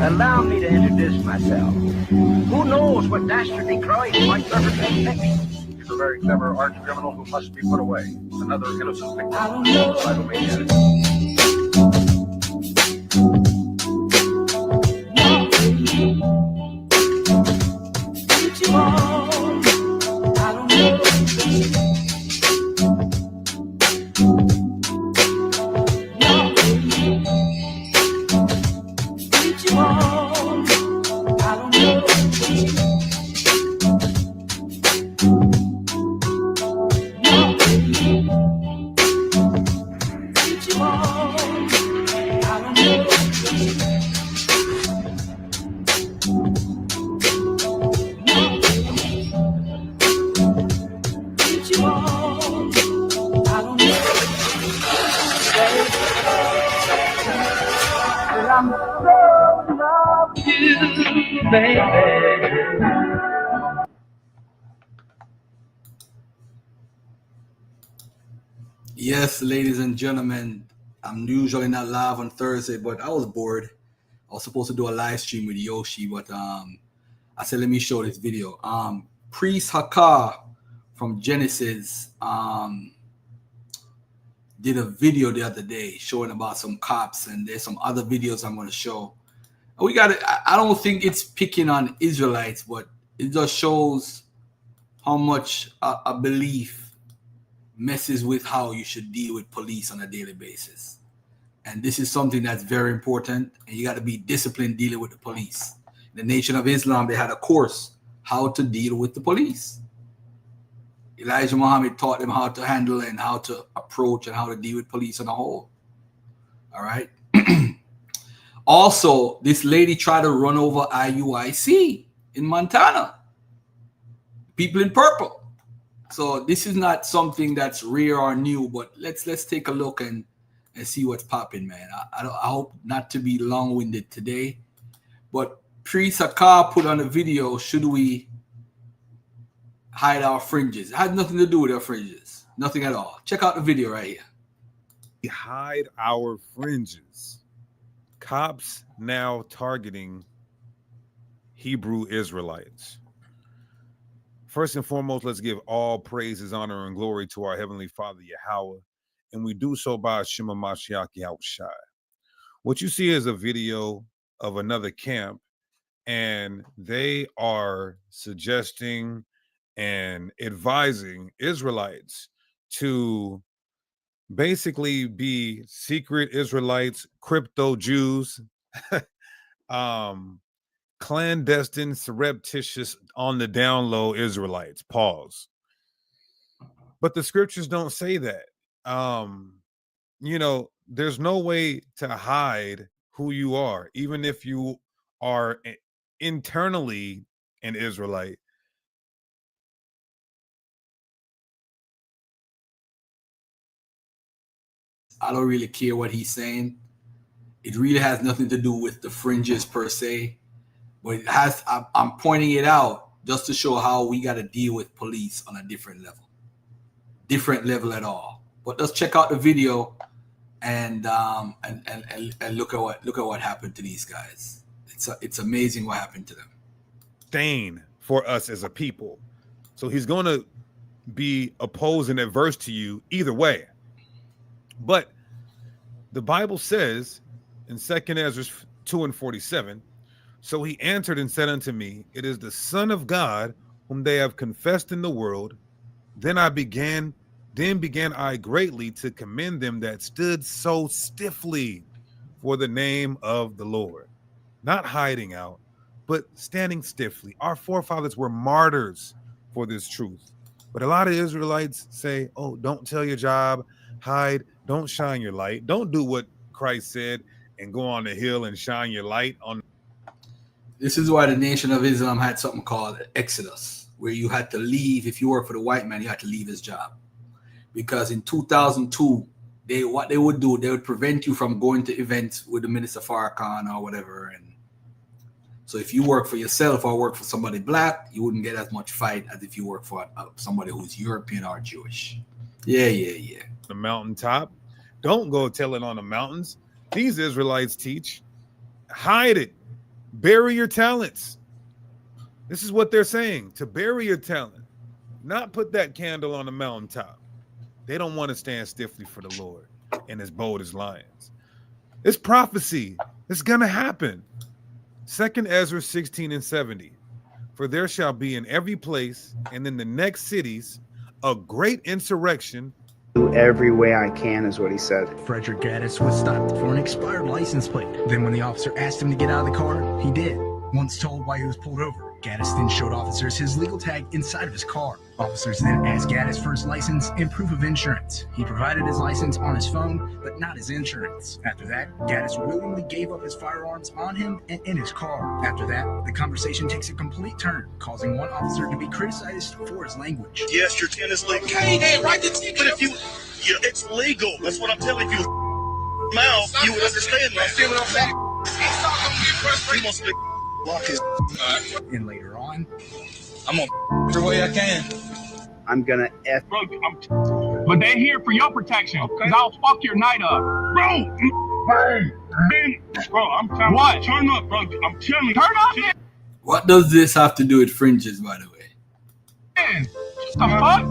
Allow me to introduce myself. Who knows what dastardly crime might perpetrate next? He's a very clever arch criminal who must be put away. Another innocent victim of suicidal maniacs. Yes, ladies and gentlemen, I'm usually not live on Thursday, but I was bored. I was supposed to do a live stream with Yoshi, but I said let me show this video. Priest Hakar from Genesis did a video the other day showing about some cops, and there's some other videos I'm going to show. We got it. I don't think it's picking on Israelites, but it just shows how much a belief messes with how you should deal with police on a daily basis. And this is something that's very important, and you got to be disciplined dealing with the police. In the Nation of Islam, they had a course how to deal with the police. Elijah Muhammad taught them how to handle and how to approach and how to deal with police on a whole. All right. Also, this lady tried to run over Iuic in Montana. People in purple. So this is not something that's rare or new, but let's take a look and see what's popping, man. I hope not to be long-winded today, but Priest Hakar put on a video, should we hide our fringes? It had nothing to do with our fringes. Nothing at all. Check out the video right here. We hide our fringes. Cops now targeting Hebrew Israelites. First and foremost, let's give all praises, honor, and glory to our Heavenly Father, Yahweh, and we do so by Shema Mashiach Yahushai. What you see is a video of another camp, and they are suggesting and advising Israelites to basically be secret Israelites, crypto Jews, clandestine, surreptitious, on the down low Israelites. Pause. But the scriptures don't say that. There's no way to hide who you are, even if you are internally an Israelite. I don't really care what he's saying. It really has nothing to do with the fringes per se, but it has. I'm pointing it out just to show how we got to deal with police on a different level at all. But let's check out the video and look at what happened to these guys. It's amazing what happened to them. Stain for us as a people. So he's going to be opposed and adverse to you either way. But the Bible says in 2 Ezra 2:47, so he answered and said unto me, it is the Son of God whom they have confessed in the world. Then began I greatly to commend them that stood so stiffly for the name of the Lord, not hiding out, but standing stiffly. Our forefathers were martyrs for this truth. But a lot of Israelites say, oh, don't tell your job, hide, don't shine your light. Don't do what Christ said and go on the hill and shine your light on. This is why the Nation of Islam had something called Exodus, where you had to leave. If you work for the white man, you had to leave his job. Because in 2002, they would prevent you from going to events with the Minister Farrakhan or whatever. And so if you work for yourself or work for somebody black, you wouldn't get as much fight as if you work for somebody who's European or Jewish. Yeah. The mountaintop. Don't go tell it on the mountains. These Israelites teach, hide it. bury your talents. This is what they're saying, to bury your talent, not put that candle on the mountaintop. They don't want to stand stiffly for the Lord and as bold as lions. It's prophecy. It's going to happen. 2 Ezra 16 and 70. For there shall be in every place and in the next cities a great insurrection. Do every way I can, is what he said. Frederick Gaddis was stopped for an expired license plate. Then when the officer asked him to get out of the car, he did. Once told why he was pulled over, Gaddis then showed officers his legal tag inside of his car. Officers then asked Gaddis for his license and proof of insurance. He provided his license on his phone, but not his insurance. After that, Gaddis willingly gave up his firearms on him and in his car. After that, the conversation takes a complete turn, causing one officer to be criticized for his language. Yes, your 10 is legal. Okay, right, but if you, it's legal. That's what I'm telling you. Mouth, you would understand that. See what I'm saying? He wants to block his. And later on, I'm gonna every way I can. I'm gonna F. Bro, but they're here for your protection. Cause I'll fuck your night up. Bro, hey, bro, I'm telling you. What? Turn up, bro. I'm telling you. Turn up, man. What does this have to do with fringes, by the way? Man, the fuck?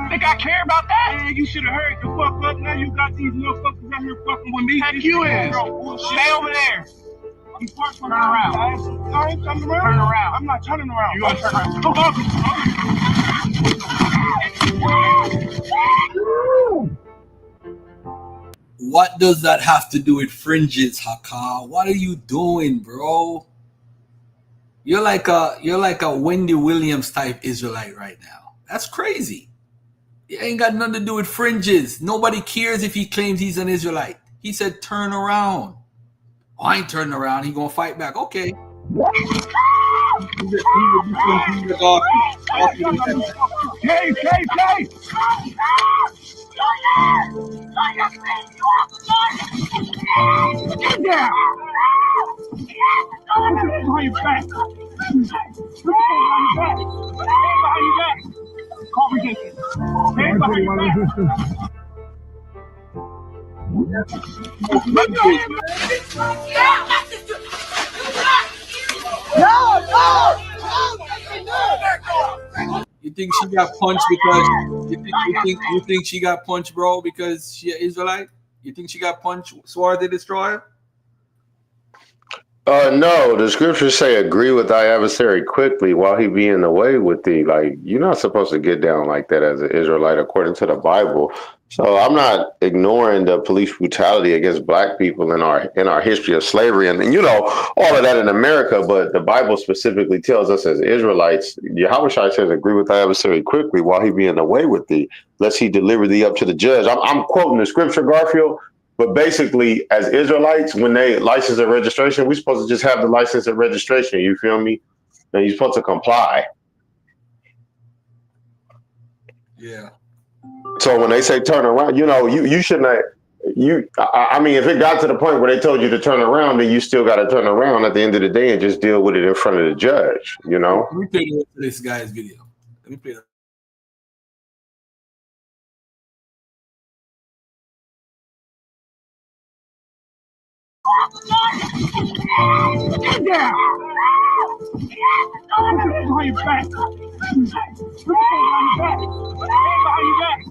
Think I care about that? Man, you should have heard the fuck up. Now you got these motherfuckers out here fucking with me. Heck you is. Stay over there. You turn around. I ain't turning around. Turn around. I'm not turning around. You gotta turn around. What does that have to do with fringes, Haka? What are you doing, bro? You're like a Wendy Williams type Israelite right now. That's crazy. It ain't got nothing to do with fringes. Nobody cares if he claims he's an Israelite. He said turn around. Oh, I ain't turning around. He gonna fight back. Okay. Hey! Get down! Behind your back. Behind your back. Call resistance. Hands behind your back. You think she got punched because you think she got punched, bro, because she an Israelite? You think she got punched, swore the destroyer? No, the scriptures say agree with thy adversary quickly while he be in the way with thee. Like, you're not supposed to get down like that as an Israelite according to the Bible. So I'm not ignoring the police brutality against black people in our history of slavery and all of that in America, but the Bible specifically tells us as Israelites, Yahushua says, agree with thy adversary quickly while he be in the way with thee, lest he deliver thee up to the judge. I'm quoting the scripture, Garfield. But basically, as Israelites, when they license and registration, we're supposed to just have the license and registration. You feel me? And you're supposed to comply. Yeah. So when they say turn around, you shouldn't. I mean, if it got to the point where they told you to turn around, then you still got to turn around at the end of the day and just deal with it in front of the judge. Let me play this guy's video. Let me play that. Get down! Behind your back. Behind your back.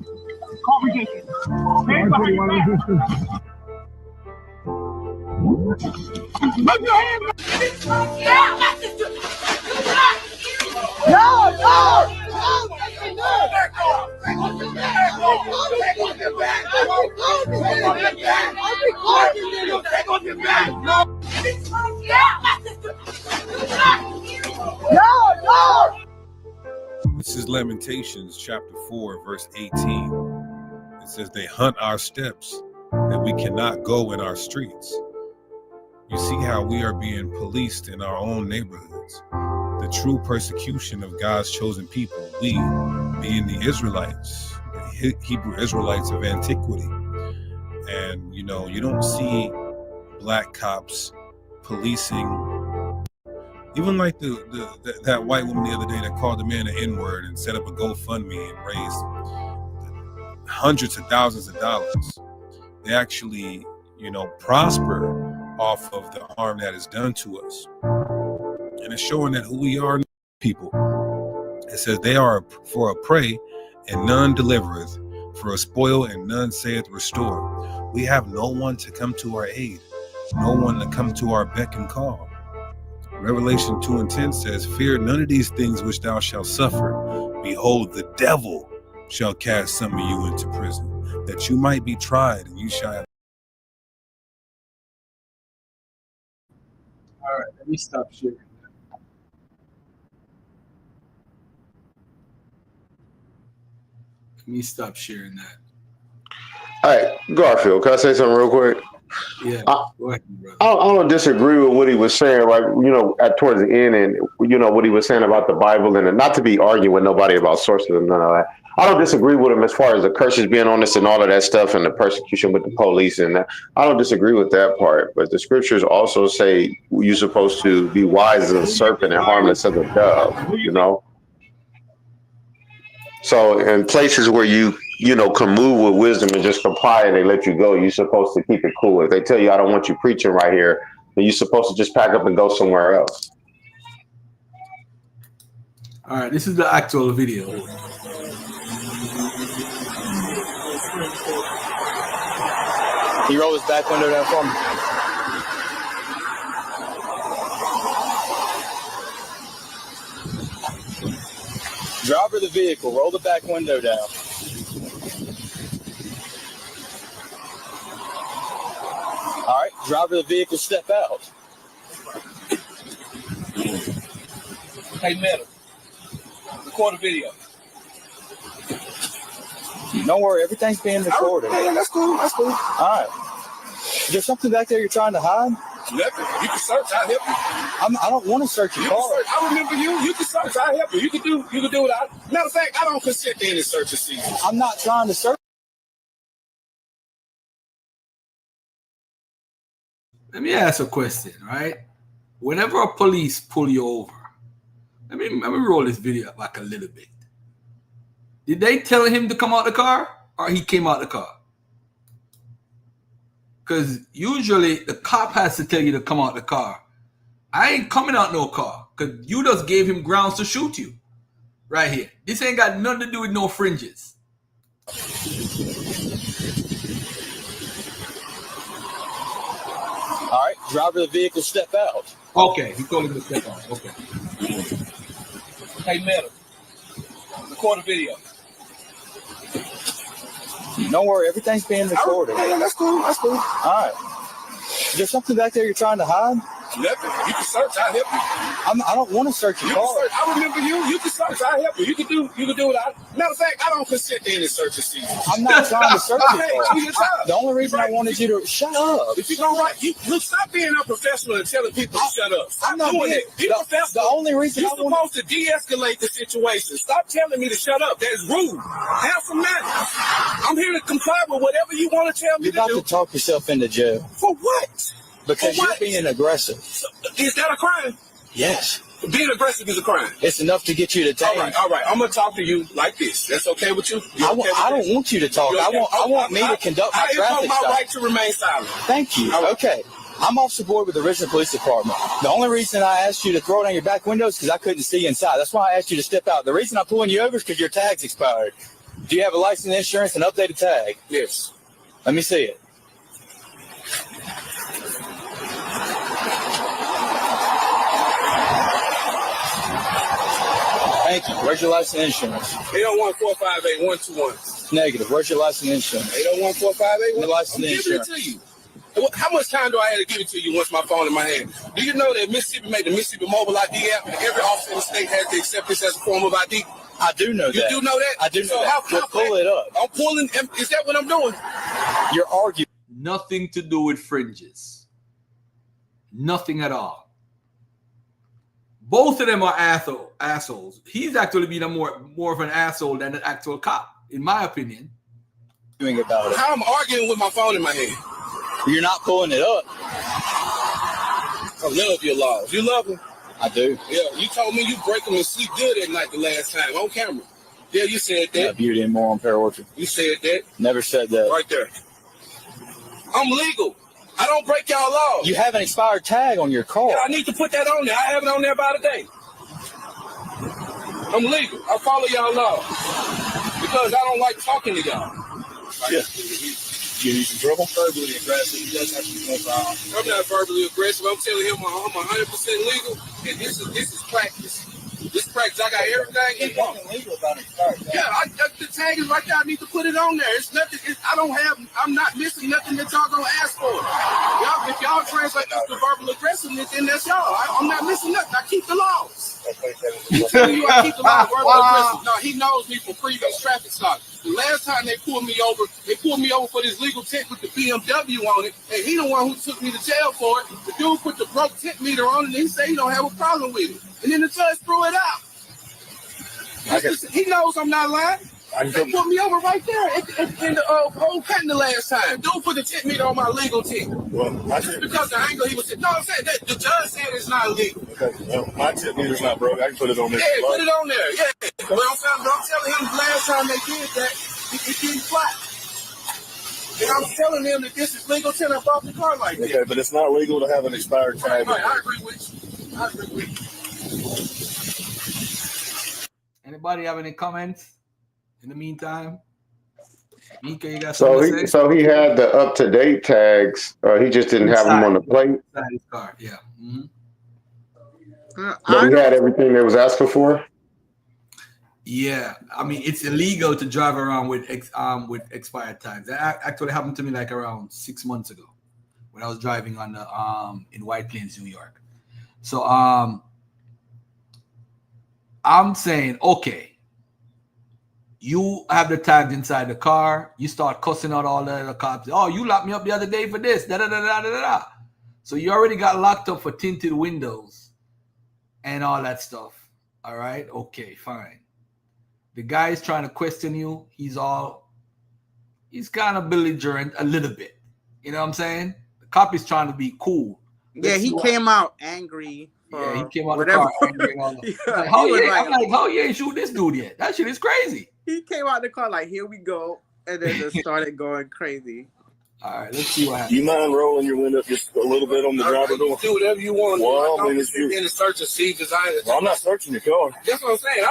Call resistance. Hands behind your back. Put your hands back. This is Lamentations chapter 4, verse 18. It says, they hunt our steps, that we cannot go in our streets. You see how we are being policed in our own neighborhoods. The true persecution of God's chosen people, we being the Israelites, the Hebrew Israelites of antiquity. And, you don't see black cops policing. Even like that white woman the other day that called the man an N-word and set up a GoFundMe and raised hundreds of thousands of dollars. They actually, prosper off of the harm that is done to us. And it's showing that who we are people. It says they are for a prey and none delivereth, for a spoil and none saith restore. We have no one to come to our aid, no one to come to our beck and call. Revelation 2:10 says, fear none of these things which thou shalt suffer. Behold, the devil shall cast some of you into prison, that you might be tried, and you shall have. All right, let me stop sharing. Let me stop sharing that. All right, Garfield, can I say something real quick? Yeah, go ahead, brother. I don't disagree with what he was saying, right? At towards the end, and what he was saying about the Bible, and not to be arguing with nobody about sources and none of that. I don't disagree with him as far as the curses being on us and all of that stuff, and the persecution with the police, and that. I don't disagree with that part. But the scriptures also say you're supposed to be wise as a serpent and harmless as a dove. So in places where you can move with wisdom and just comply and they let you go, you're supposed to keep it cool. If they tell you, I don't want you preaching right here, then you're supposed to just pack up and go somewhere else. All right, this is the actual video. He rolled his back window down for me. Driver of the vehicle, roll the back window down. All right, driver of the vehicle, step out. Hey, Metal, record a video. Don't worry, everything's being recorded. Yeah, that's cool. That's cool. All right. Is there something back there you're trying to hide? Nothing. You can search. I'll help you. I don't want to search your car. I remember you. You can search. I'll help you. You can do it. Matter of fact, I don't consent to any search and seizure. I'm not trying to search. Let me ask a question, right? Whenever a police pull you over, let me roll this video back a little bit. Did they tell him to come out the car, or he came out the car? Because usually the cop has to tell you to come out the car. I ain't coming out no car, because you just gave him grounds to shoot you. Right here. This ain't got nothing to do with no fringes. All right, driver of the vehicle, step out. Okay, he told him to step out. Okay. Hey, Metal, record a video. Don't worry, everything's being recorded. Yeah, that's cool. That's cool. All right. Is there something back there you're trying to hide? Nothing. You can search. I'll help you. I don't want to search your car. I remember you. You can search. I'll help you. You can do it. Matter of fact, I don't consent to any search and seizure. I'm not trying to search your car. Do your job. The only reason I wanted you to shut up. If you don't like, look, stop being unprofessional and telling people to shut up. I'm not doing it. Be professional. The only reason you're supposed to de-escalate the situation. Stop telling me to shut up. That is rude. Have some manners. I'm here to comply with whatever you want to tell me to do. You're about to talk yourself into jail. For what? Because you're being aggressive. Is that a crime? Yes. Being aggressive is a crime. It's enough to get you to take. All right. I'm gonna talk to you like this. That's okay with you? I don't want you to talk. Okay? I want me to conduct my traffic stop. I my right to remain silent. Thank you. Right. Okay. I'm Officer Boyd with the Richmond Police Department. The only reason I asked you to throw down your back window is because I couldn't see inside. That's why I asked you to step out. The reason I'm pulling you over is because your tag's expired. Do you have a license, insurance, and updated tag? Yes. Let me see it. Thank you. Where's your license and insurance? 801-458-121. Negative. Where's your license and insurance? 801-458-121. The license and insurance. Giving it to you. How much time do I have to give it to you once my phone in my hand? Do you know that Mississippi made the Mississippi Mobile ID app, and every officer in the state has to accept this as a form of ID? I do know that. You do know that? I do know that. How pull it up. I'm pulling. Is that what I'm doing? You're arguing. Nothing to do with fringes. Nothing at all. Both of them are assholes. He's actually been more of an asshole than an actual cop, in my opinion. About it. How I'm arguing with my phone in my hand. You're not pulling it up. I love your laws. You love them? I do. Yeah, you told me you break them and sleep good at night the last time on camera. Yeah, you said that. Yeah, Beauty and More on Pear Orchard. You said that. Never said that. Right there. I'm legal. I don't break y'all laws. You have an expired tag on your car. Yeah, I need to put that on there. I have it on there by today. I'm legal. I follow y'all laws because I don't like talking to y'all. Yeah. You need some trouble? Verbally aggressive. I'm not verbally aggressive. I'm telling him I'm 100% legal, and this is practice. This practice, I got everything in one. Yeah, the tag is right there. I need to put it on there. It's nothing. I'm not missing nothing that y'all gonna ask for. Y'all, if y'all translate this to verbal aggressiveness, then that's y'all. I'm not missing nothing. I keep the laws. I'm telling you, I keep the laws. Verbal aggressive. No, he knows me from previous traffic stops. The last time they pulled me over for this legal tint with the BMW on it, and he the one who took me to jail for it. The dude put the broke tint meter on it, and he said he don't have a problem with it. And then the judge threw it out. He knows I'm not lying. They put me over right there in the whole cutting the last time. Dude put the tint meter on my legal tint. Well, just because the angle he was no, I'm saying that the judge said it's not illegal. Okay, well, my tint meter's not broke. I can put it on there. Yeah, put it on there. Yeah. Well, I'm telling him the last time they did that, it didn't fly. And I'm telling them that this is legal till I bought the car like that. Okay, but it's not legal to have an expired tag. Right, I agree with you. Anybody have any comments in the meantime? Mika, you got So something to say? he had the up-to-date tags. He just didn't have them on the plate. Inside his car, yeah. Mm-hmm. But he had everything they was asking for. Yeah, I mean it's illegal to drive around with expired tags. That actually happened to me like around 6 months ago when I was driving on the in White Plains, New York. So I'm saying, okay, you have the tags inside the car. You start cussing out all the other cops. Oh, you locked me up the other day for this. Da da da da da da. So you already got locked up for tinted windows and all that stuff. All right, okay, fine. The guy is trying to question you. He's kind of belligerent a little bit. You know what I'm saying? The cop is trying to be cool. Yeah, he came out angry. Yeah, he came out the car angry. Like, how you ain't shoot this dude yet? That shit is crazy. He came out the car like, here we go. And then just started going crazy. All right, let's see what happens. You mind rolling your window just a little bit on the driver door? Do whatever you want. Well, I mean, it's you. In the search and seizures. Well, I'm not searching your car. That's what I'm saying.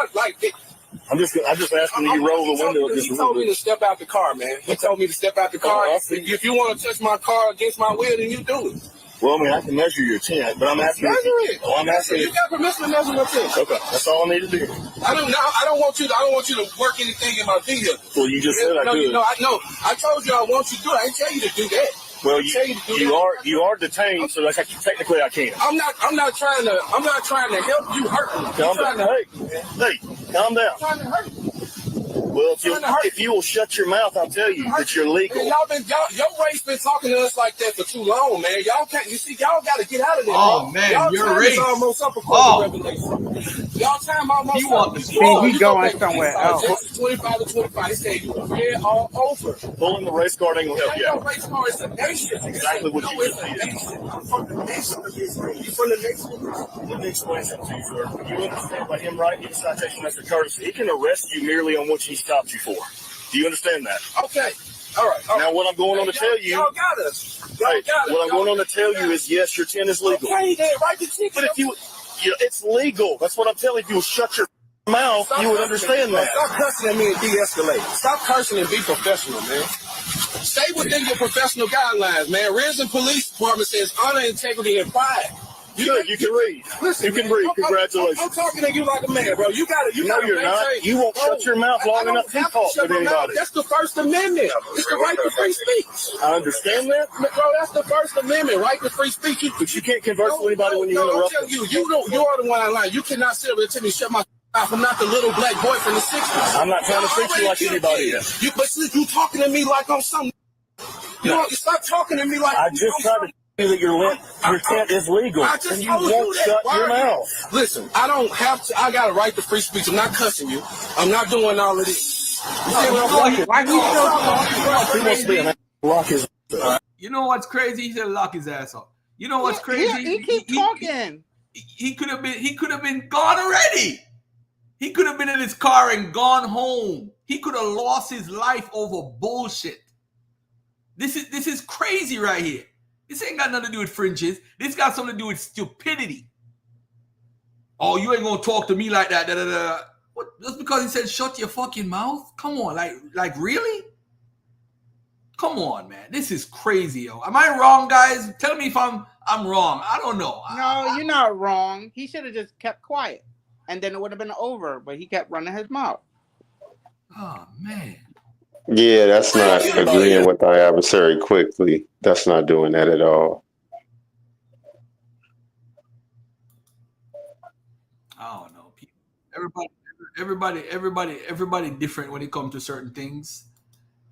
I'm just asking you roll the window. He told me to step out the car, man. He told me to step out the car. If you want to touch my car against my will, then you do it. Well, I mean, I can measure your tint, but I'm asking you. Well, I'm asking you got permission to measure my tint. Okay, that's all I need to do. I don't want you to work anything in my vehicle. Well, you just said I could. No, I told you I want you to do it. I didn't tell you to do that. Well, you are detained, so like technically I can't. I'm not trying to help you hurt me. Calm down. Hey, calm down. I'm trying to hurt you. Well, if you will shut your mouth, I'll tell you that you're legal. Man, your race been talking to us like that for too long, man. Y'all got to get out of there. Oh, man, your race. Almost up a revelation. Y'all time almost he want to speak. He going somewhere else. 25 to 25. They say we're all over. Pulling the race card ain't gonna help you out. Race car is a nation. Exactly what you said. I'm from the nation. You from the nation? Let me explain something to you, sir. You understand by him writing you a citation as a courtesy, he can arrest you merely on what he stopped you for. Do you understand that? Okay. All right. Now, what I'm going on to tell you. Y'all got us. What I'm going on to tell you is, yes, your tint is legal. Okay, then write the ticket. But if it's legal. That's what I'm telling you. If you shut your mouth, you would understand that. Stop cursing at me and de-escalate. Stop cursing and be professional, man. Stay within your professional guidelines, man. Risen Police Department says honor, integrity, and pride. You can read. Listen, you can read. Congratulations. I'm talking to you like a man, bro. You No, you're not. You won't shut your mouth long enough to talk with anybody. That's the First Amendment. It's the right to free speech. I understand that. Bro, that's the First Amendment, right to free speech. But you can't converse with anybody when you interrupt them. You are the one I line. You cannot sit over and tell me shut my mouth. I'm not the little black boy from the 60s. I'm not trying to treat you like anybody else. But you talking to me like I'm something. You stop talking to me like I just tried to tell you that your tent is legal, and you won't shut your mouth. Listen, I don't have to. I got a right to free speech. I'm not cussing you. I'm not doing all of this. You know what's crazy? He said lock his ass up. You know what's crazy? He keep talking. He could have been gone already. He could have been in his car and gone home. He could have lost his life over bullshit. This is crazy right here. This ain't got nothing to do with fringes. This got something to do with stupidity. Oh, you ain't gonna talk to me like that. Da, da, da. What? Just because he said shut your fucking mouth? Come on, like really? Come on, man. This is crazy, yo. Am I wrong, guys? Tell me if I'm wrong. I don't know. No, you're not wrong. He should have just kept quiet, and then it would have been over. But he kept running his mouth. Oh man. Yeah, that's not agreeing with our adversary quickly. That's not doing that at all. I don't know. Everybody different when it comes to certain things.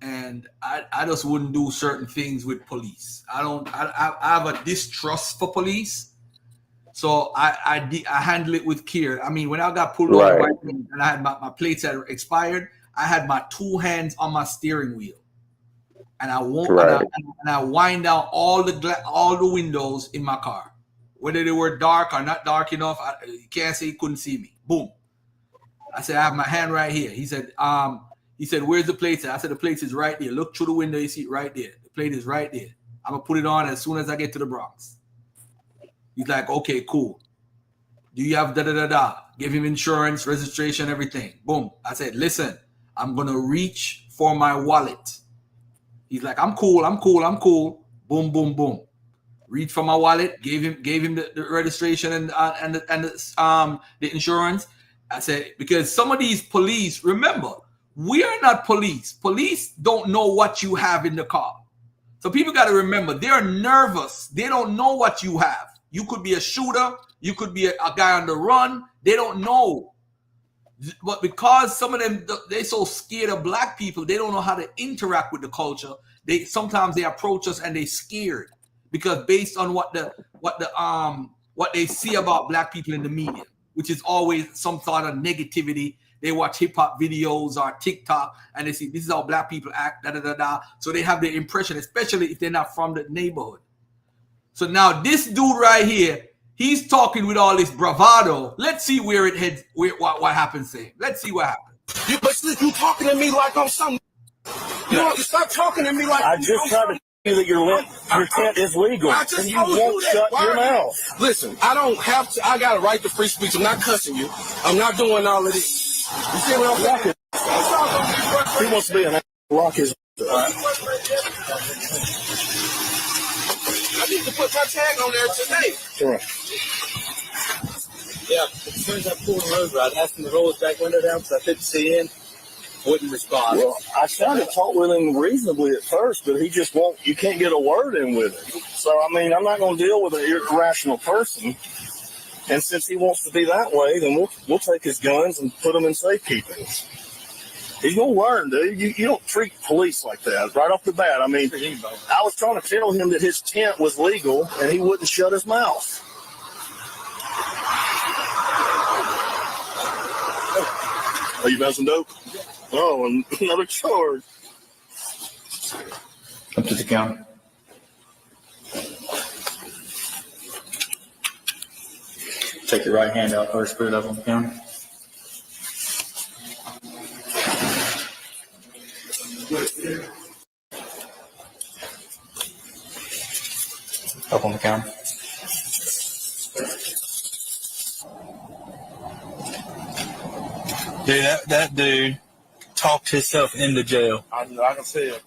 And I just wouldn't do certain things with police. I have a distrust for police. So I handle it with care. I mean, when I got pulled over and I had my plates had expired, I had my 2 hands on my steering wheel. And I won't and I wind down all the windows in my car. Whether they were dark or not dark enough, you can't say you couldn't see me. Boom. I said, I have my hand right here. He said, where's the plate? I said, the plate is right there. Look through the window, you see it right there. The plate is right there. I'm gonna put it on as soon as I get to the Bronx. He's like, okay, cool. Do you have da-da-da-da? Give him insurance, registration, everything. Boom. I said, listen, I'm gonna reach for my wallet. He's like, I'm cool. Boom, boom, boom. Reach for my wallet, gave him the registration and the insurance. I said, because some of these police, remember, we are not police. Police don't know what you have in the car. So people got to remember, they're nervous. They don't know what you have. You could be a shooter. You could be a guy on the run. They don't know. But because some of them, they're so scared of black people, they don't know how to interact with the culture. Sometimes they approach us and they're scared because based on what they see about black people in the media, which is always some sort of negativity. They watch hip hop videos or TikTok and they see this is how black people act, da da da da. So they have the impression, especially if they're not from the neighborhood. So now this dude right here, he's talking with all this bravado. Let's see where it heads. What happens to him? Let's see what happens. But you talking to me like I'm something. You know, stop talking to me like I just tried to tell you that your tent is legal, and you won't shut your mouth. Listen, I don't have to. I got a right to free speech. I'm not cussing you. I'm not doing all of this. You see what I'm saying? He wants to be an lock his. I need to put my tag on there today. Sure. Yeah, as soon as I pulled him over, I'd ask him to roll his back window down because I couldn't see in. Wouldn't respond. Well, I tried to talk with him reasonably at first, but he just won't. You can't get a word in with him. So, I mean, I'm not going to deal with an irrational person. And since he wants to be that way, then we'll take his guns and put them in safekeeping. He's going to learn, dude. You don't treat police like that right off the bat. I mean, I was trying to tell him that his tent was legal, and he wouldn't shut his mouth. Oh, you found some dope? Oh, another charge. Up to the counter. Take your right hand out first, put it up on the counter. Up on the counter. Dude, that dude talked himself into jail. I can see it.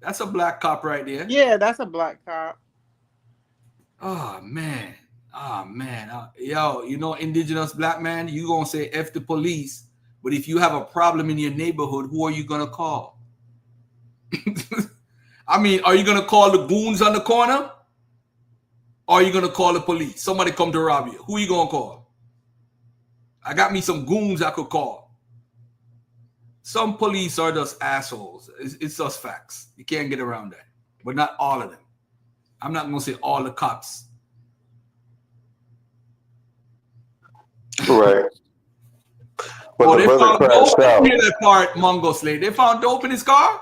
That's a black cop right there. Yeah, that's a black cop. Oh man. Yo, you know, indigenous black man, you gonna say F the police, but if you have a problem in your neighborhood, who are you gonna call? I mean, are you gonna call the goons on the corner? Or are you gonna call the police? Somebody come to rob you. Who are you gonna call? I got me some goons I could call. Some police are just assholes. It's just facts. You can't get around that. But not all of them. I'm not gonna say all the cops. Right. But Oh, the they brother found crashed dope. out. Hear that part, Mongo Slade. They found dope in his car?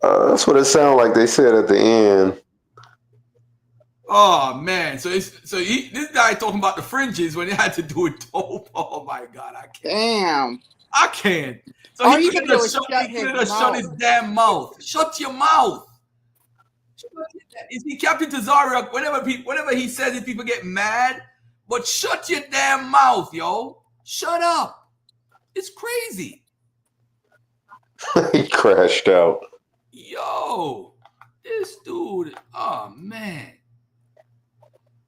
That's what it sounded like they said at the end. Oh man, this guy talking about the fringes when he had to do it dope. Oh my God, I can't. Damn. I can't. So All he you could can do have is shut his shut his damn mouth. Shut your mouth. Is he Captain Tazariak? Whenever he says it, people get mad. But shut your damn mouth, yo. Shut up. It's crazy. He crashed out. Yo, this dude. Oh man.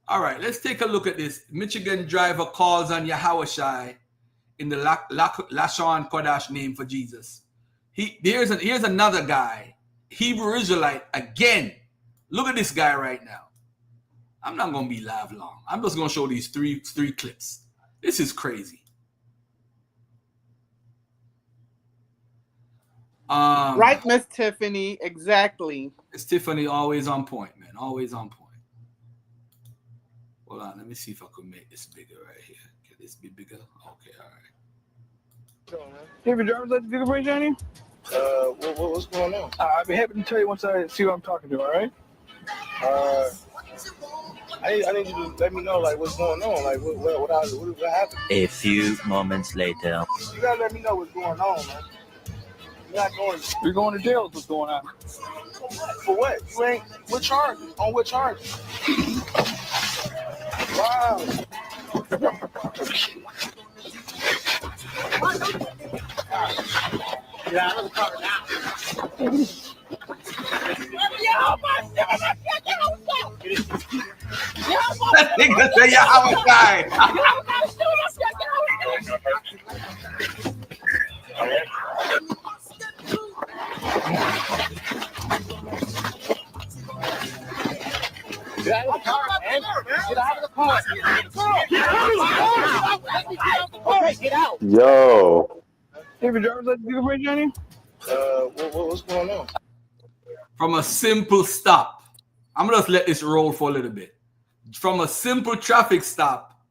All right, let's take a look at this. Michigan driver calls on Yahushai in the Lashon Kodash name for Jesus. Here's another guy, Hebrew Israelite again. Look at this guy right now. I'm not gonna be live long. I'm just gonna show these three clips. This is crazy. Right, Miss Tiffany, exactly. It's Tiffany, always on point, man. Always on point. Hold on, let me see if I can make this bigger right here. Can this be bigger? Okay, all right. Have your driver's license fingerprint, Johnny? What's going on? I'll be happy to tell you once I see who I'm talking to, all right? I need you to let me know, like, what's going on. Like, what happened? A few moments later. You gotta let me know what's going on, man. You're going to jail. What's going on? For what? You ain't. What charge? On what charge? Wow. Get out of the car now. That nigga say Yahushai. Get out of the car, man. Get out of the car. Okay, get out. Yo. Have your driver's license fingerprint, Johnny? What's going on? From a simple stop. I'm gonna just let this roll for a little bit. From a simple traffic stop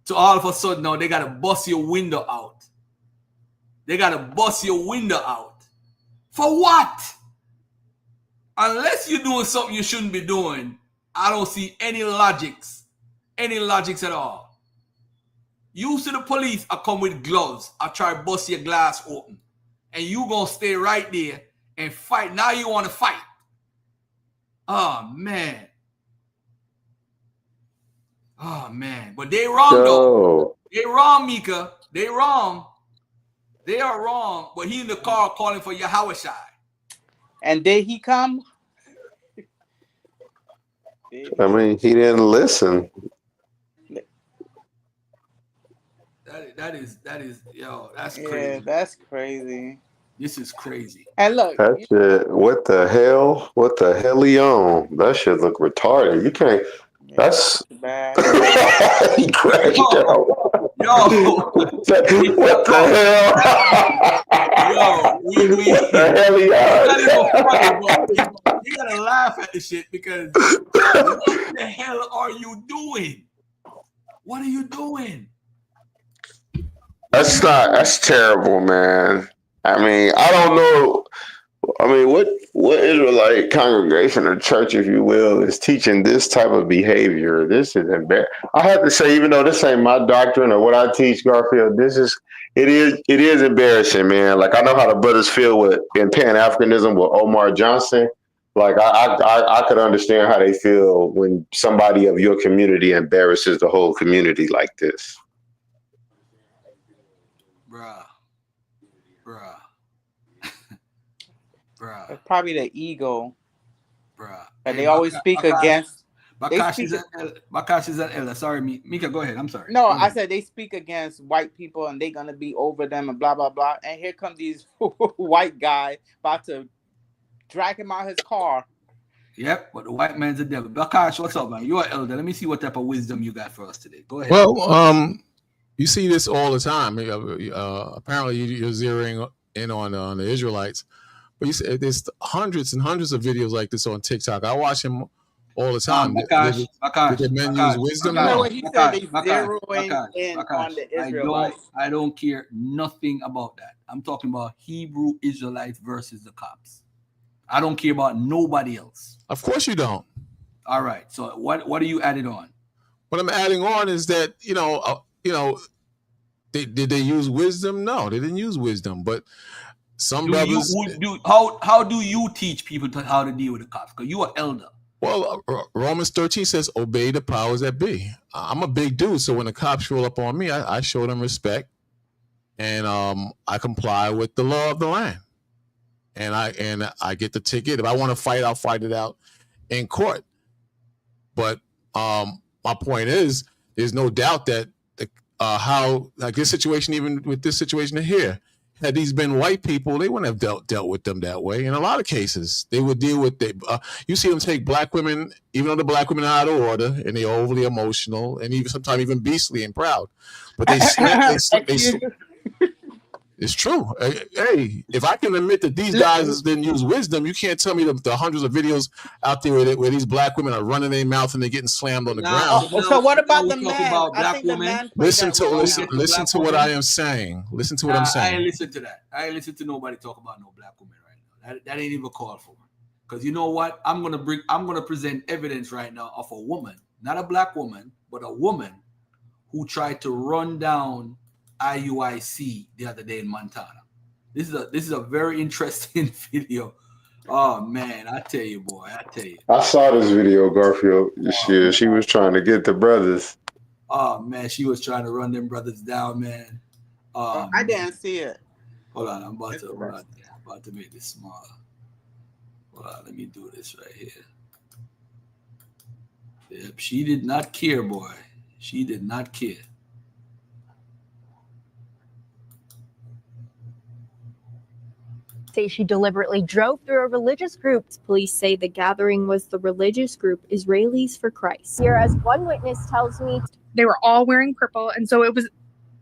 to all of a sudden now they gotta bust your window out. They gotta bust your window out. For what? Unless you're doing something you shouldn't be doing, I don't see any logics at all. You see the police are come with gloves. I try to bust your glass open. And you gonna stay right there and fight. Now you want to fight. Oh, man. Oh, man. But they wrong, though. They wrong, Mika. They wrong. They are wrong. But he in the car calling for Yahushai. And did he come? I mean, he didn't listen. That is, yo, that's crazy. Yeah, that's crazy. This is crazy. And look, That shit, what the hell? What the hell he on? That shit look retarded. You can't. That's bad. He crashed out. Yo, what the hell? Yo, what the hell you gotta laugh at this shit because what the hell are you doing? What are you doing? That's terrible, man. I mean, I don't know. I mean, what Israelite congregation or church, if you will, is teaching this type of behavior? This is embarrassing. I have to say, even though this ain't my doctrine or what I teach, Garfield, it is embarrassing, man. Like, I know how the brothers feel in Pan-Africanism with Omar Johnson. Like, I could understand how they feel when somebody of your community embarrasses the whole community like this. Bruh. It's probably the ego. Bruh. And they always speak against. Bakash is an elder. Sorry, Mika, go ahead. I'm sorry. No, I said they speak against white people and they're going to be over them and blah, blah, blah. And here come these white guy about to drag him out his car. Yep, but the white man's a devil. Bakash, what's up, man? You're an elder. Let me see what type of wisdom you got for us today. Go ahead. Well, you see this all the time. Apparently, you're zeroing in on the Israelites. But you see, there's hundreds and hundreds of videos like this on TikTok. I watch them all the time. Did the men use wisdom? No, he said they zeroing in on the Israelites. I don't care nothing about that. I'm talking about Hebrew Israelites versus the Copts. I don't care about nobody else. Of course you don't. All right. So what are you adding on? What I'm adding on is that did they use wisdom? No, they didn't use wisdom. But some brothers. How do you teach people how to deal with the cops? Because you are elder. Well, Romans 13 says, obey the powers that be. I'm a big dude, so when the cops roll up on me, I show them respect, and I comply with the law of the land, and I get the ticket. If I want to fight, I'll fight it out in court. But my point is, there's no doubt that how like this situation, even with this situation here, had these been white people, they wouldn't have dealt with them that way. In a lot of cases, they would deal with you see them take black women, even though the black women are out of order and they're overly emotional and even sometimes even beastly and proud, but they it's true. Hey, if I can admit that these guys didn't use wisdom, you can't tell me the hundreds of videos out there where these black women are running their mouth and they're getting slammed on the ground. So what about the man? I think the man. Listen to what I am saying. Listen to what I'm saying. I ain't listen to that. I ain't listen to nobody talk about no black women right now. That ain't even called for. Because you know what? I'm gonna present evidence right now of a woman, not a black woman, but a woman who tried to run down Iuic the other day in Montana. This is a very interesting video. Oh man, I tell you, boy, I saw this video, Garfield. She was trying to get the brothers. Oh man, she was trying to run them brothers down, man. I didn't see it. Hold on, I'm about to make this smaller. Hold on, let me do this right here. Yep, she did not care, boy. She did not care. Say she deliberately drove through a religious group. Police say the gathering was the religious group Israelis for Christ. Here, as one witness tells me, they were all wearing purple, and so it was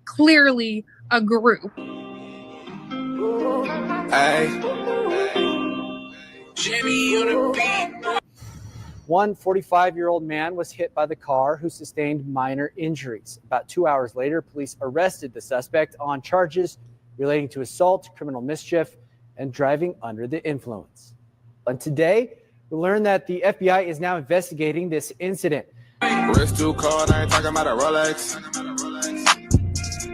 clearly a group. One 45-year-old man was hit by the car who sustained minor injuries. About 2 hours later, police arrested the suspect on charges relating to assault, criminal mischief, and driving under the influence. And today, we learned that the FBI is now investigating this incident. Wrist too cold, I ain't talking about a Rolex.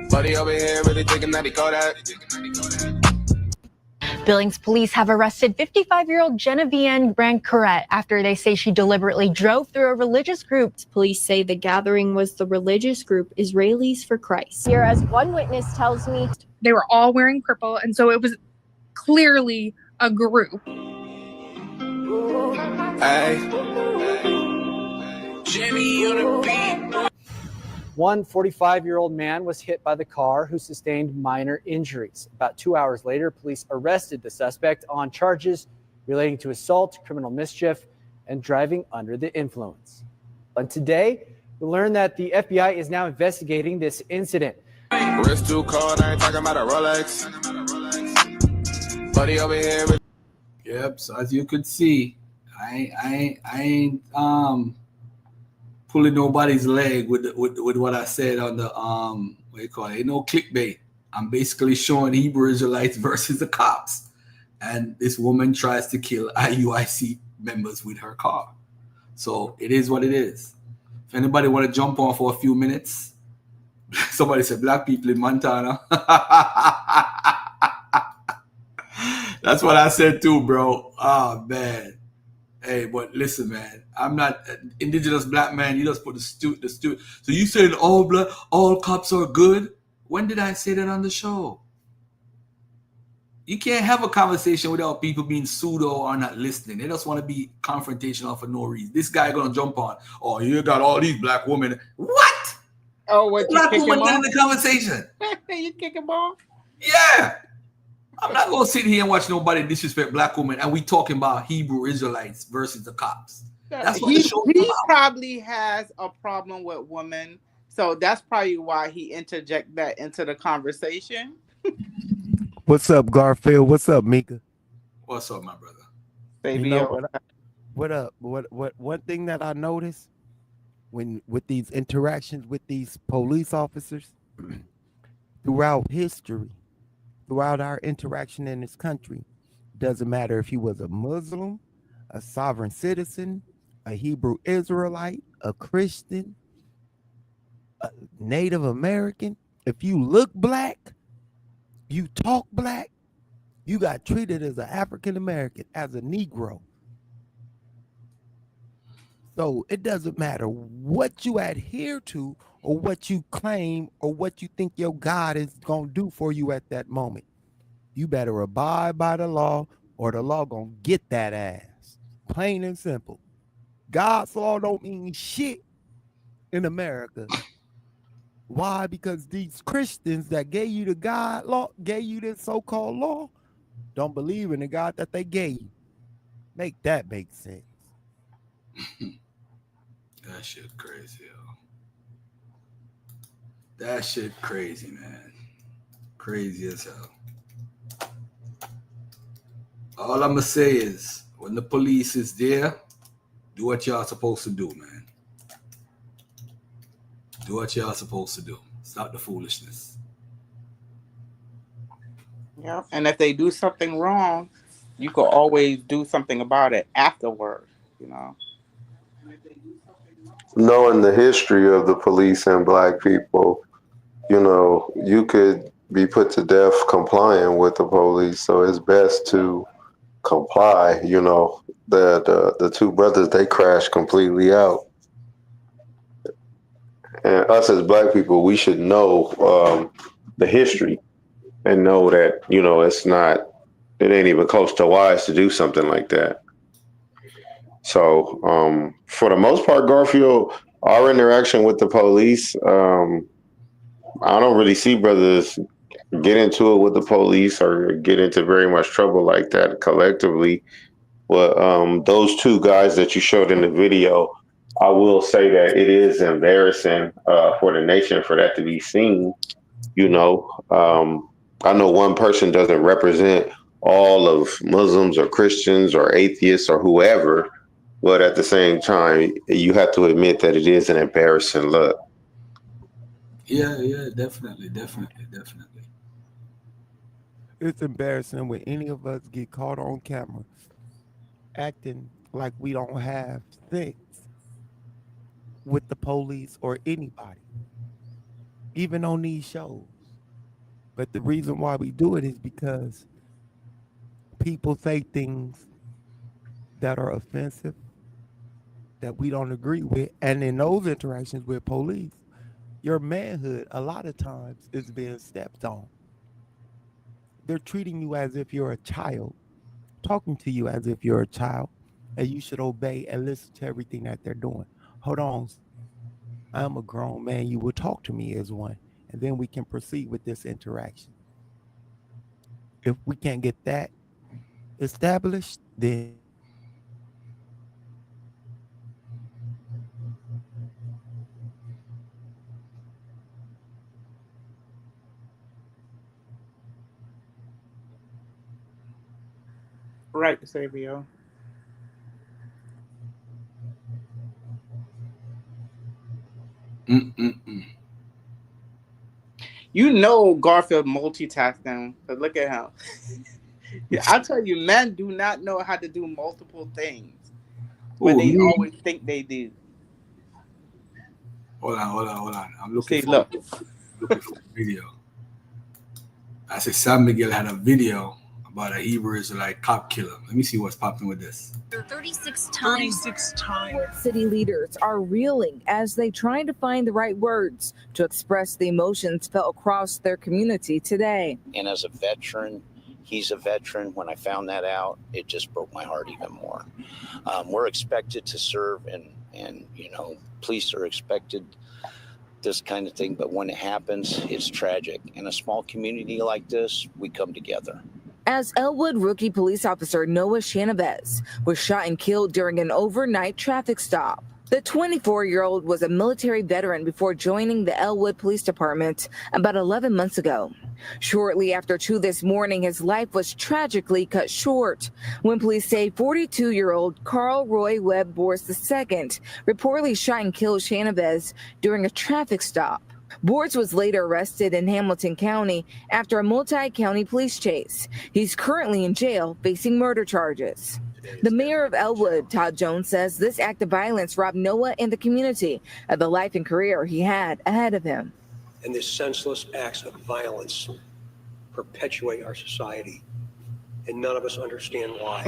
Buddy over here really thinking that he caught that. Billings police have arrested 55-year-old Genevieve Brancarette after they say she deliberately drove through a religious group. Police say the gathering was the religious group Israelis for Christ. Here, as one witness tells me, they were all wearing purple, and so it was clearly a group. One 45-year-old man was hit by the car who sustained minor injuries. About 2 hours later, police arrested the suspect on charges relating to assault, criminal mischief, and driving under the influence. And today, we learned that the FBI is now investigating this incident. Wrist too cold, I ain't talking about a Rolex. Buddy over here. Yep. So as you could see, I ain't pulling nobody's leg with what I said on the what you call it? Ain't no clickbait. I'm basically showing Hebrew Israelites versus the cops, and this woman tries to kill IUIC members with her car. So it is what it is. If anybody want to jump on for a few minutes, somebody said black people in Montana. That's what I said too, bro. Oh man. Hey, but listen, man. I'm not an indigenous black man. You just put the stu. So you saying all cops are good? When did I say that on the show? You can't have a conversation without people being pseudo or not listening. They just want to be confrontational for no reason. This guy gonna jump on. Oh, you got all these black women. What? Oh, what? Black women get in the conversation. You kick him off? Yeah. I'm not gonna sit here and watch nobody disrespect black women, and we talking about Hebrew Israelites versus the cops. That's what he probably has a problem with women, so that's probably why he interject that into the conversation. What's up, Garfield? What's up, Mika? What's up, my brother? Baby, what up? What one thing that I noticed with these interactions with these police officers throughout history, throughout our interaction in this country, doesn't matter if he was a Muslim, a sovereign citizen, a Hebrew Israelite, a Christian, a Native American, if you look black, you talk black, you got treated as an African American, as a Negro. So it doesn't matter what you adhere to or what you claim or what you think your God is going to do for you at that moment. You better abide by the law or the law going to get that ass. Plain and simple. God's law don't mean shit in America. Why? Because these Christians that gave you the God law, gave you this so-called law, don't believe in the God that they gave you. Make that make sense. That shit crazy, yo. That shit crazy, man. Crazy as hell. All I'm gonna say is, when the police is there, do what y'all supposed to do, man. Do what y'all supposed to do. Stop the foolishness. Yeah, and if they do something wrong, you could always do something about it afterward, you know. Knowing the history of the police and black people, you know, you could be put to death complying with the police. So it's best to comply. You know, the two brothers, they crashed completely out. And us as black people, we should know the history and know that, you know, it ain't even close to wise to do something like that. So for the most part, Garfield, our interaction with the police, I don't really see brothers get into it with the police or get into very much trouble like that collectively. But those two guys that you showed in the video, I will say that it is embarrassing for the nation for that to be seen. You know, I know one person doesn't represent all of Muslims or Christians or atheists or whoever, but at the same time, you have to admit that it is an embarrassing look. Yeah, definitely. It's embarrassing when any of us get caught on camera acting like we don't have sense with the police or anybody, even on these shows. But the reason why we do it is because people say things that are offensive, that we don't agree with. And in those interactions with police, your manhood a lot of times is being stepped on. They're treating you as if you're a child, talking to you as if you're a child, and you should obey and listen to everything that they're doing. Hold on. I'm a grown man. You will talk to me as one, and then we can proceed with this interaction. If we can't get that established, then Right, Sabio. You know Garfield multitasking. But look at him. I tell you, men do not know how to do multiple things, but Ooh, they me? always think they do. Hold on. I'm looking for Look. the video. I said San Miguel had a video about a Hebrew Israelite cop killer. Let me see what's popping with this. 36 times. City leaders are reeling as they try to find the right words to express the emotions felt across their community today. And as a veteran, he's a veteran. When I found that out, it just broke my heart even more. We're expected to serve and you know, police are expected this kind of thing, but when it happens, it's tragic. In a small community like this, we come together. As Elwood rookie police officer Noah Shanavez was shot and killed during an overnight traffic stop. The 24-year-old was a military veteran before joining the Elwood Police Department about 11 months ago. Shortly after 2 this morning, his life was tragically cut short when police say 42-year-old Carl Roy Webb Boers II reportedly shot and killed Shanavez during a traffic stop. Boers was later arrested in Hamilton County after a multi-county police chase. He's currently in jail facing murder charges. The mayor of Elwood, Todd Jones, says this act of violence robbed Noah and the community of the life and career he had ahead of him. And these senseless acts of violence perpetuate our society, and none of us understand why.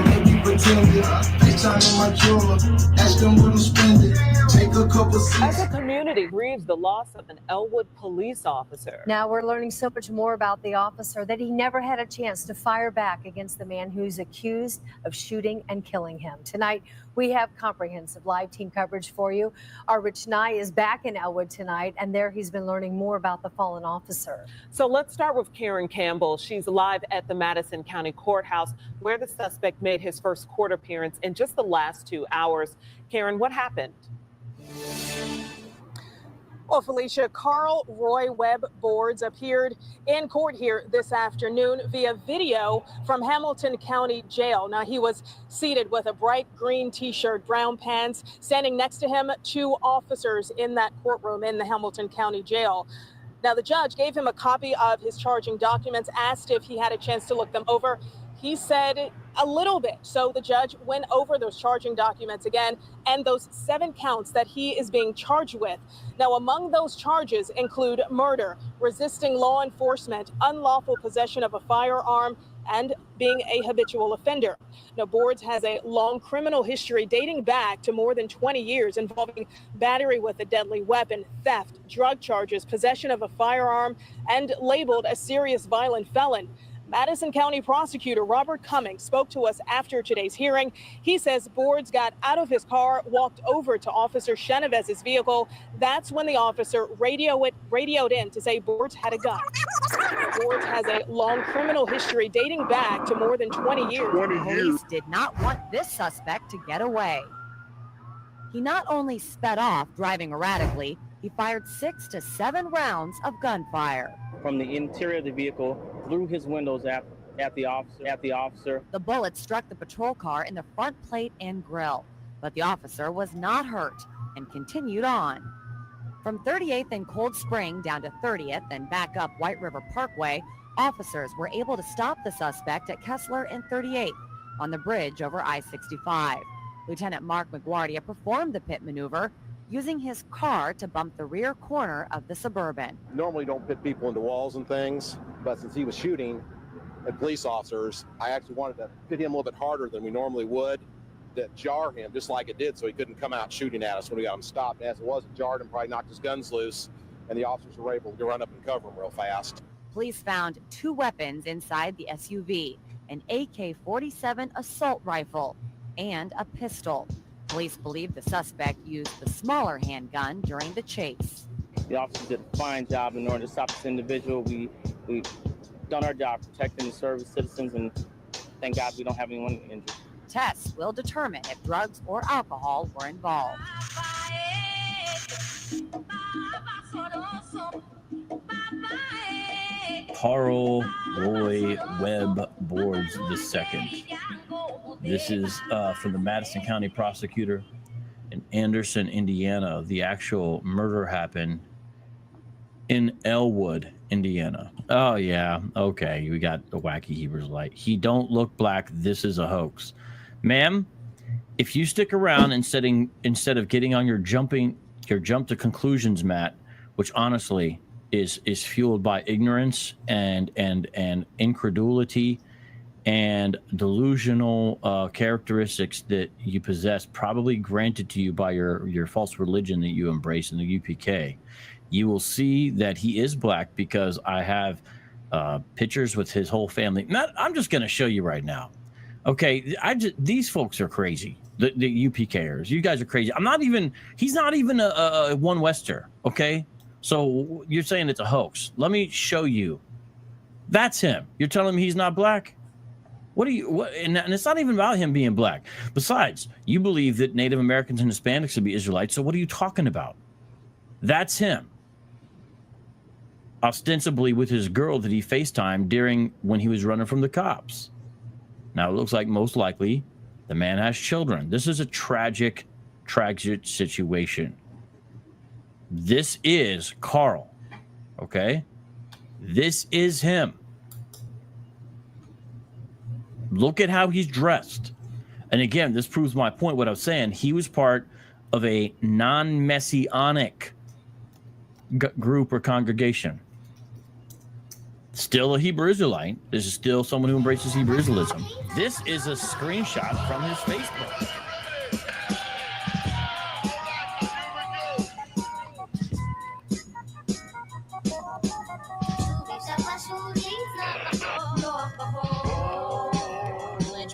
As a community grieves the loss of an Elwood police officer. Now we're learning so much more about the officer that he never had a chance to fire back against the man who's accused of shooting and killing him. Tonight, we have comprehensive live team coverage for you. Our Rich Nye is back in Elwood tonight, and there he's been learning more about the fallen officer. So let's start with Karen Campbell. She's live at the Madison County Courthouse, where the suspect made his first court appearance in just the last 2 hours. Karen, what happened? Well, Felicia, Carl Roy Webb Boards appeared in court here this afternoon via video from Hamilton County Jail. Now, he was seated with a bright green T-shirt, brown pants. Standing next to him, 2 officers in that courtroom in the Hamilton County Jail. Now, the judge gave him a copy of his charging documents, asked if he had a chance to look them over. He said a little bit. So the judge went over those charging documents again and those 7 counts that he is being charged with. Now, among those charges include murder, resisting law enforcement, unlawful possession of a firearm, and being a habitual offender. Now, Boards has a long criminal history dating back to more than 20 years involving battery with a deadly weapon, theft, drug charges, possession of a firearm, and labeled a serious violent felon. Madison County Prosecutor Robert Cummings spoke to us after today's hearing. He says Boards got out of his car, walked over to Officer Chenevez's vehicle. That's when the officer radioed in to say Boards had a gun. Boards has a long criminal history dating back to more than 20 years. Police did not want this suspect to get away. He not only sped off, driving erratically, he fired 6 to 7 rounds of gunfire. From the interior of the vehicle, through his windows at the officer. The bullet struck the patrol car in the front plate and grille, but the officer was not hurt and continued on. From 38th and Cold Spring down to 30th and back up White River Parkway, officers were able to stop the suspect at Kessler and 38th on the bridge over I-65. Lieutenant Mark McGuardia performed the pit maneuver, using his car to bump the rear corner of the Suburban. Normally don't pit people into walls and things, but since he was shooting at police officers, I actually wanted to pit him a little bit harder than we normally would, to jar him just like it did so he couldn't come out shooting at us when we got him stopped. As it was, it jarred him, probably knocked his guns loose, and the officers were able to run up and cover him real fast. Police found 2 weapons inside the SUV, an AK-47 assault rifle and a pistol. Police believe the suspect used the smaller handgun during the chase. The officers did a fine job in order to stop this individual. We've done our job protecting the service citizens, and thank God we don't have anyone injured. Tests will determine if drugs or alcohol were involved. Carl Roy Webb Boards II. This is from the Madison County Prosecutor in Anderson, Indiana. The actual murder happened in Elwood, Indiana. Oh, yeah. Okay. We got the wacky Hebrews light. He don't look black. This is a hoax. Ma'am, if you stick around instead of getting on your jump to conclusions mat, which honestly is fueled by ignorance and incredulity and delusional characteristics that you possess, probably granted to you by your false religion that you embrace in the UPK, you will see that he is black because I have pictures with his whole family. I'm just going to show you right now. Okay, these folks are crazy. The UPKers, you guys are crazy. He's not even a one Wester. Okay, so you're saying it's a hoax. Let me show you. That's him. You're telling me he's not black? What? And it's not even about him being black. Besides, you believe that Native Americans and Hispanics should be Israelites. So what are you talking about? That's him. Ostensibly with his girl that he FaceTimed when he was running from the cops. Now, it looks like most likely the man has children. This is a tragic situation. This is Carl, okay? This is him. Look at how he's dressed. And again, this proves my point, what I was saying. He was part of a non-messianic group or congregation. Still a Hebrew Israelite. This is still someone who embraces Hebrew Israelism. This is a screenshot from his Facebook.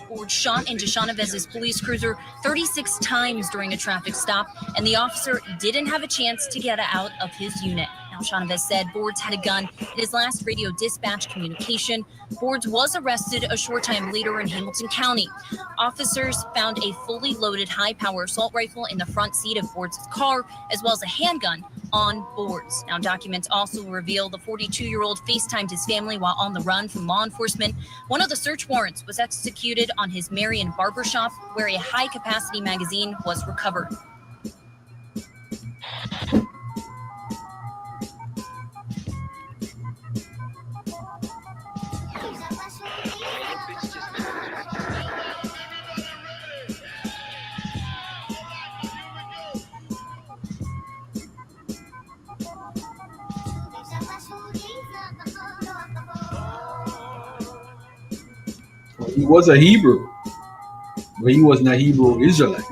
Board shot into Chavez's police cruiser 36 times during a traffic stop, and the officer didn't have a chance to get out of his unit. Now, Chavez said Boards had a gun in his last radio dispatch communication. Boards was arrested a short time later in Hamilton County. Officers found a fully loaded high-power assault rifle in the front seat of Boards' car, as well as a handgun on Boards. Now, documents also reveal the 42-year-old FaceTimed his family while on the run from law enforcement. One of the search warrants was executed on his Marion barbershop, where a high-capacity magazine was recovered. He was a Hebrew, but he wasn't a Hebrew Israelite.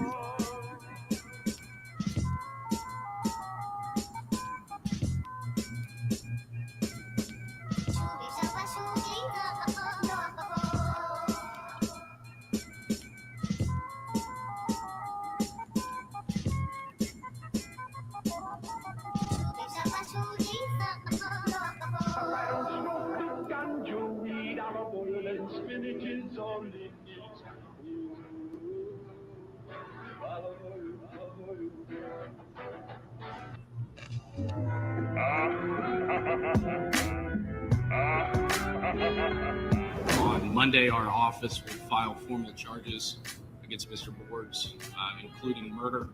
On Monday, our office will file formal charges against Mr. Boards, including murder,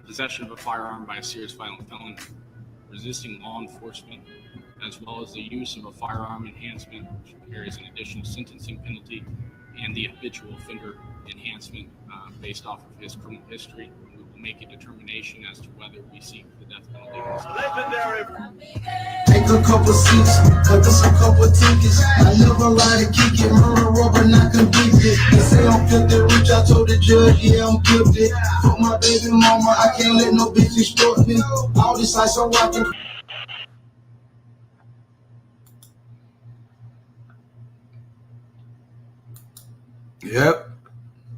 possession of a firearm by a serious violent felon, resisting law enforcement, as well as the use of a firearm enhancement, which carries an additional sentencing penalty, and the habitual offender enhancement based off of his criminal history. We will make a determination as to whether we seek the death penalty. Take a couple seats, cut us a couple tickets. I never lie to kick it, murder, rubber, not convicted. They say I'm filthy rich, I told the judge, yeah, I'm guilty. Fuck my baby mama, I can't let no bitch extort me. All this ice I'm rocking. Yep,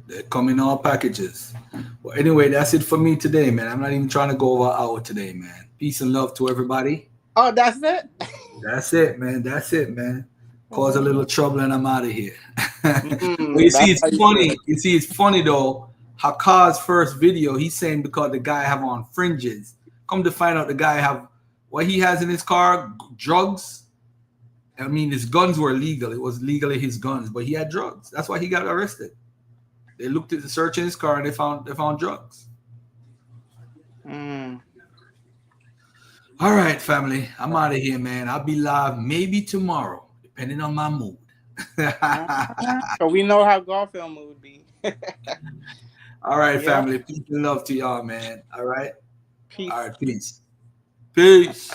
they're coming in all packages. Well, anyway, that's it for me today, man. I'm not even trying to go over an hour today, man. Peace and love to everybody. Oh, that's it? That's it, man. That's it, man. Cause a little trouble and I'm out of here. But you see, it's funny. You see, it's funny though. Hakar's first video, he's saying because the guy have on fringes. Come to find out, the guy have what he has in his car, drugs. I mean, his guns were legal. It was legally his guns, but he had drugs. That's why he got arrested. They looked at the search in his car and they found drugs. All right, family. I'm out of here, man. I'll be live maybe tomorrow, depending on my mood. So we know how Garfield mood be. All right, Yeah. family. Peace and love to y'all, man. All right. Peace. All right, peace. Peace.